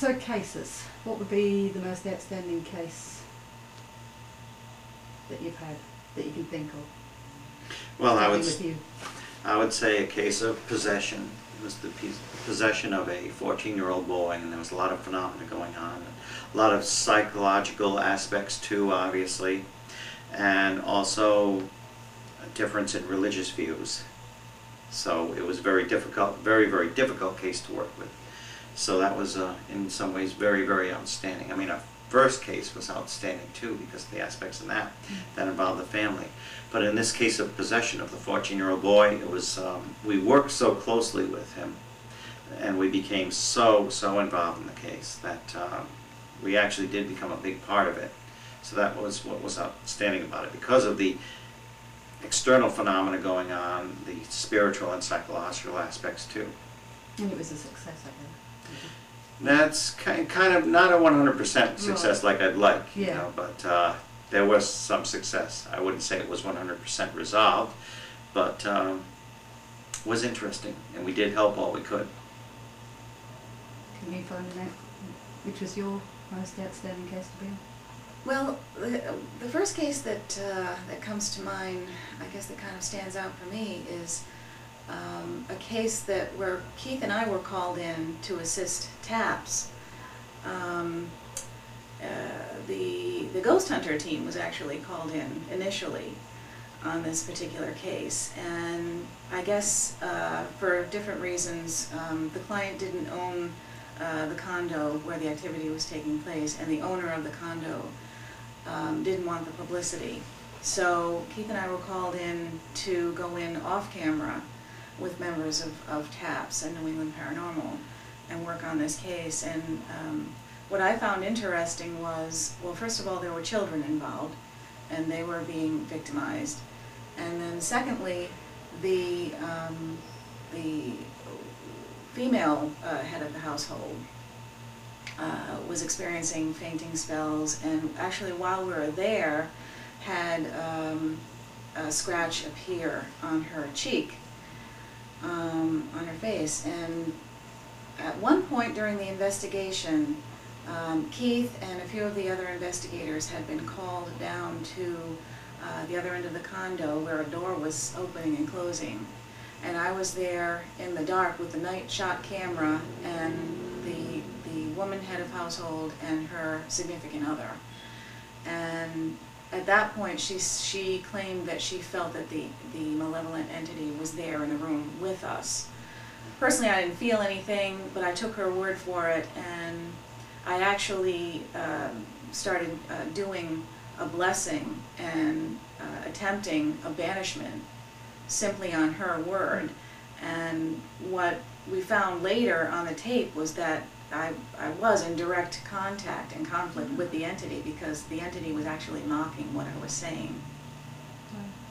So cases, what would be the most outstanding case that you've had, that you can think of? Well, Starting I would say a case of possession. It was the possession of a 14-year-old boy, and there was a lot of phenomena going on. A lot of psychological aspects too, obviously, and also a difference in religious views. So it was very difficult, very difficult case to work with. So that was, in some ways, very outstanding. I mean, our first case was outstanding too because of the aspects in that involved the family. But in this case of possession of the 14-year-old boy, it was, we worked so closely with him, and we became so involved in the case that we actually did become a big part of it. So that was what was outstanding about it. Because of the external phenomena going on, the spiritual and psychological aspects too. And it was a success, I guess. That's kind of not a 100% success like I'd like, you Yeah. know, but there was some success. I wouldn't say it was 100% resolved, but was interesting, and we did help all we could. Can you find out which was your most outstanding case to be on? Well, the first case that that comes to mind, I guess that kind of stands out for me, is a case where Keith and I were called in to assist TAPS. The ghost hunter team was actually called in initially on this particular case, and I guess for different reasons, the client didn't own the condo where the activity was taking place, and the owner of the condo didn't want the publicity. So Keith and I were called in to go in off camera with members of TAPS and New England Paranormal and work on this case. And what I found interesting was, well, first of all, there were children involved and they were being victimized. And then secondly, the female head of the household was experiencing fainting spells, and actually while we were there had a scratch appear on her cheek, on her face. And at one point during the investigation, Keith and a few of the other investigators had been called down to the other end of the condo where a door was opening and closing. And I was there in the dark with the night shot camera and the woman head of household and her significant other. And at that point she claimed that she felt that the malevolent entity was there in the room with us. Personally, I didn't feel anything, but I took her word for it, and I actually started doing a blessing and attempting a banishment simply on her word. And what we found later on the tape was that I was in direct contact and conflict with the entity, because the entity was actually mocking what I was saying.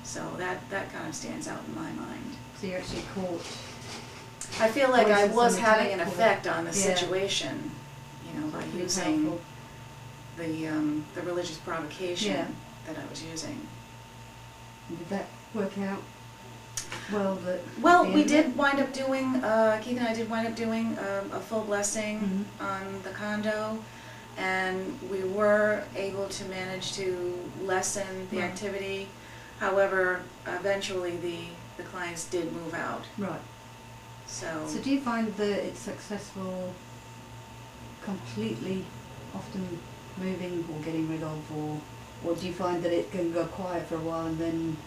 So that kind of stands out in my mind. So you actually caught... I feel like I was voices having in an the effect tape. on the Yeah. situation, you know, by Pretty using powerful. the religious provocation Yeah. that I was using. And did that work out well? Well, we did wind up doing, Keith and I did wind up doing a full blessing Mhm. on the condo, and we were able to manage to lessen the Right. activity. However, eventually the clients did move out. Right. So So do you find that it's successful completely often moving or getting rid of, or do you find that it can go quiet for a while and then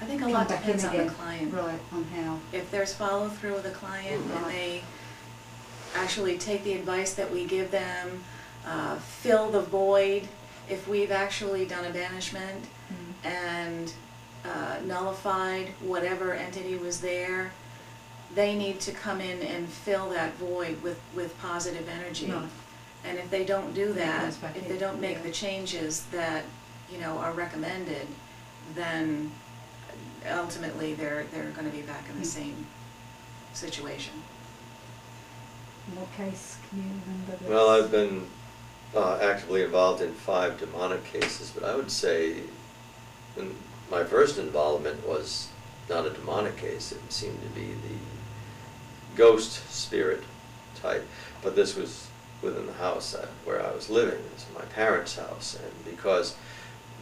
I think a come lot back in depends on the again? client. Right, on how? If there's follow through with the client and Right. they actually take the advice that we give them, fill the void, if we've actually done a banishment and nullified whatever entity was there, they need to come in and fill that void with positive energy. Right. And if they don't do that, comes back if in, they don't make yeah. the changes that, you know, are recommended, then ultimately they're going to be back in the same situation. In what case can you remember this? Well, I've been actively involved in 5 demonic cases, but I would say my first involvement was not a demonic case. It seemed to be the ghost spirit type, but this was within the house where I was living. It was my parents' house, and because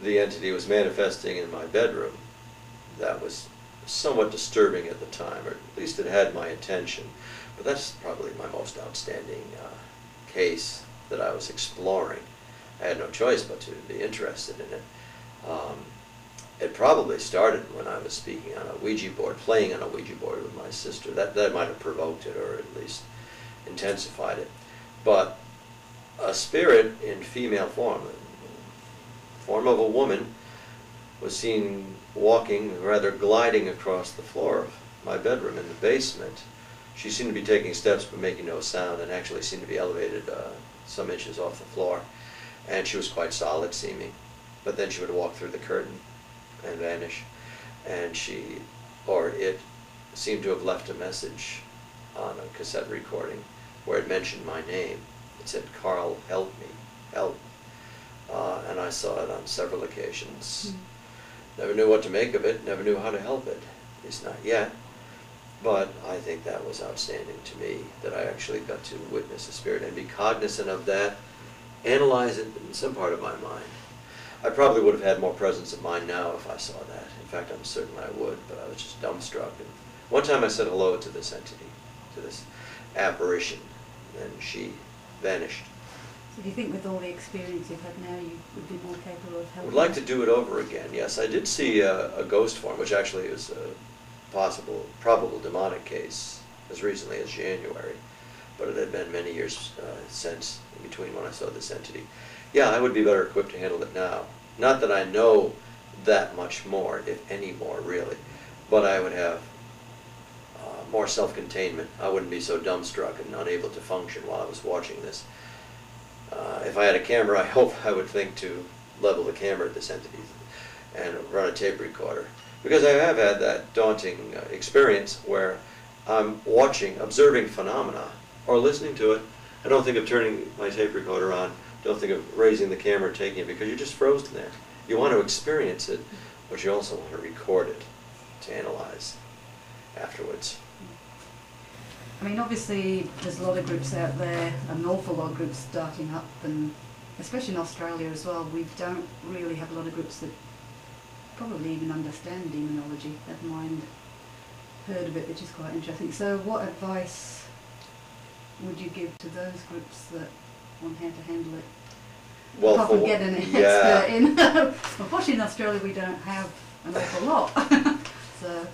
the entity was manifesting in my bedroom, that was somewhat disturbing at the time, or at least it had my attention. But that's probably my most outstanding case that I was exploring. I had no choice but to be interested in it. It probably started when I was speaking on a Ouija board, playing on a Ouija board with my sister. That might have provoked it, or at least intensified it. But a spirit in female form, the form of a woman, was seen walking, rather gliding across the floor of my bedroom in the basement. She seemed to be taking steps but making no sound, and actually seemed to be elevated some inches off the floor. And she was quite solid seeming. But then she would walk through the curtain and vanish. And she, or it, seemed to have left a message on a cassette recording where it mentioned my name. It said, "Carl, help me, help." And I saw it on several occasions. Never knew what to make of it, never knew how to help it, at least not yet. But I think that was outstanding to me, that I actually got to witness a spirit and be cognizant of that, analyze it in some part of my mind. I probably would have had more presence of mind now if I saw that. In fact, I'm certain I would, but I was just dumbstruck. And one time I said hello to this entity, to this apparition, and she vanished. So do you think with all the experience you've had now, you would be more capable of I helping? would like to do it over again, yes. I did see a ghost form, which actually is a probable demonic case as recently as January, but it had been many years since, in between when I saw this entity. Yeah, I would be better equipped to handle it now. Not that I know that much more, if any more, really, but I would have more self-containment. I wouldn't be so dumbstruck and unable to function while I was watching this. If I had a camera, I hope I would think to level the camera at this entity and run a tape recorder. Because I have had that daunting experience where I'm watching, observing phenomena, or listening to it. I don't think of turning my tape recorder on, don't think of raising the camera, taking it, because you're just frozen there. You want to experience it, but you also want to record it to analyze afterwards. I mean, obviously, there's a lot of groups out there, an awful lot of groups starting up, and especially in Australia as well, we don't really have a lot of groups that probably even understand demonology, never mind heard of it, which is quite interesting. So what advice would you give to those groups that want how to handle it? Well, Apart from getting an expert in. Unfortunately, in Australia, we don't have an awful lot. So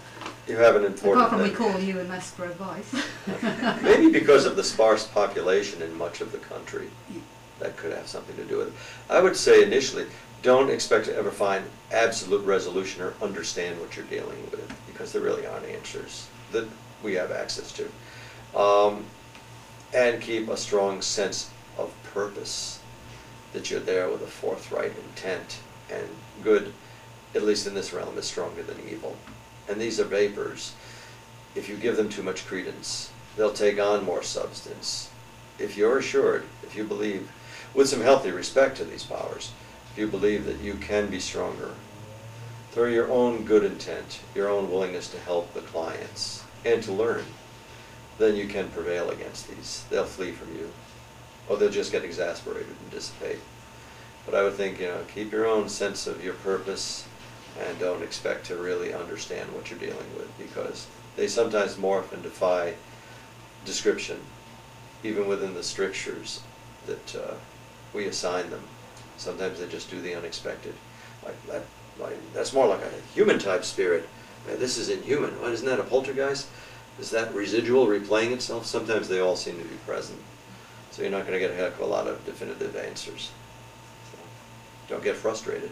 you have an important apart from we call you and ask for advice. Maybe because of the sparse population in much of the country, that could have something to do with it. I would say initially, don't expect to ever find absolute resolution or understand what you're dealing with, because there really aren't answers that we have access to. And keep a strong sense of purpose, that you're there with a forthright intent, and good, at least in this realm, is stronger than evil. And these are vapors. If you give them too much credence, they'll take on more substance. If you're assured, if you believe, with some healthy respect to these powers, if you believe that you can be stronger through your own good intent, your own willingness to help the clients and to learn, then you can prevail against these. They'll flee from you, or they'll just get exasperated and dissipate. But I would think, keep your own sense of your purpose, and don't expect to really understand what you're dealing with, because they sometimes morph and defy description, even within the strictures that we assign them. Sometimes they just do the unexpected. That's more like a human type spirit. This is inhuman. Well, isn't that a poltergeist? Is that residual replaying itself? Sometimes they all seem to be present. So you're not going to get a heck of a lot of definitive answers. So don't get frustrated.